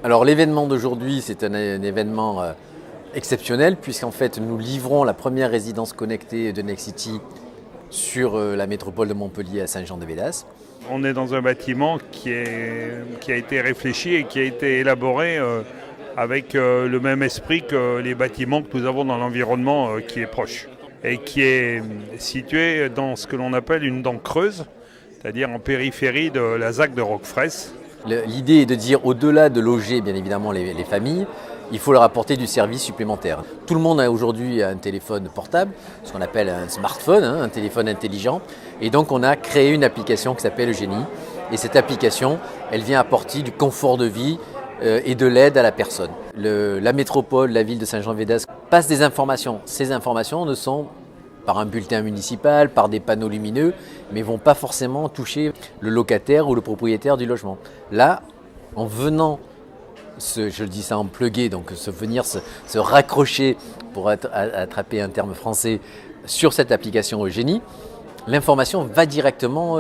Alors l'événement d'aujourd'hui, c'est un événement exceptionnel puisqu'en fait nous livrons la première résidence connectée de Nexity sur la métropole de Montpellier à Saint-Jean-de-Védas. On est dans un bâtiment qui a été réfléchi et qui a été élaboré avec le même esprit que les bâtiments que nous avons dans l'environnement qui est proche et qui est situé dans ce que l'on appelle une dent creuse, c'est-à-dire en périphérie de la ZAC de Roquefraisse. L'idée est de dire, au-delà de loger bien évidemment les familles, il faut leur apporter du service supplémentaire. Tout le monde a aujourd'hui un téléphone portable, ce qu'on appelle un smartphone, un téléphone intelligent. Et donc on a créé une application qui s'appelle Génie. Et cette application, elle vient apporter du confort de vie et de l'aide à la personne. La métropole, la ville de Saint-Jean-de-Védas passe des informations. Ces informations ne sont par un bulletin municipal, par des panneaux lumineux, mais ne vont pas forcément toucher le locataire ou le propriétaire du logement. Là, en venant, je le dis ça en plugué, donc se raccrocher, pour attraper un terme français, sur cette application Eugénie, l'information va directement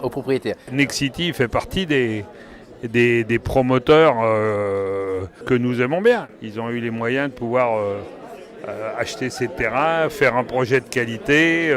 au propriétaire. Nexity fait partie des promoteurs que nous aimons bien. Ils ont eu les moyens de pouvoir acheter ces terrains, faire un projet de qualité.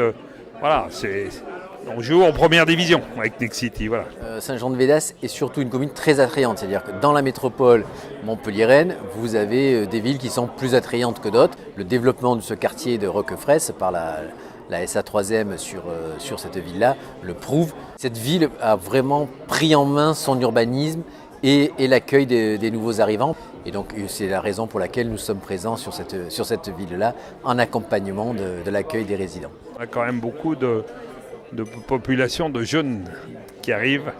On joue en première division avec Nexity. Voilà. Saint-Jean-de-Védas est surtout une commune très attrayante. C'est-à-dire que dans la métropole montpelliéraine, vous avez des villes qui sont plus attrayantes que d'autres. Le développement de ce quartier de Roquefraisse par la SA3M sur cette ville-là le prouve. Cette ville a vraiment pris en main son urbanisme et l'accueil des nouveaux arrivants. Et donc c'est la raison pour laquelle nous sommes présents sur cette ville-là en accompagnement de l'accueil des résidents. On a quand même beaucoup de population de jeunes qui arrivent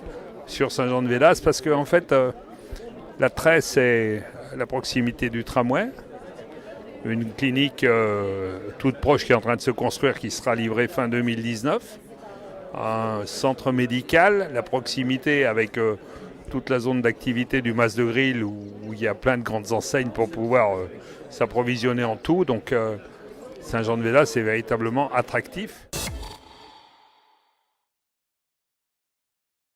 sur Saint-Jean-de-Védas parce qu'en fait l'attrait c'est la proximité du tramway, une clinique toute proche qui est en train de se construire qui sera livrée fin 2019, un centre médical, la proximité avec toute la zone d'activité du Mas de Grill où il y a plein de grandes enseignes pour pouvoir s'approvisionner en tout. Donc Saint-Jean-de-Védas c'est véritablement attractif.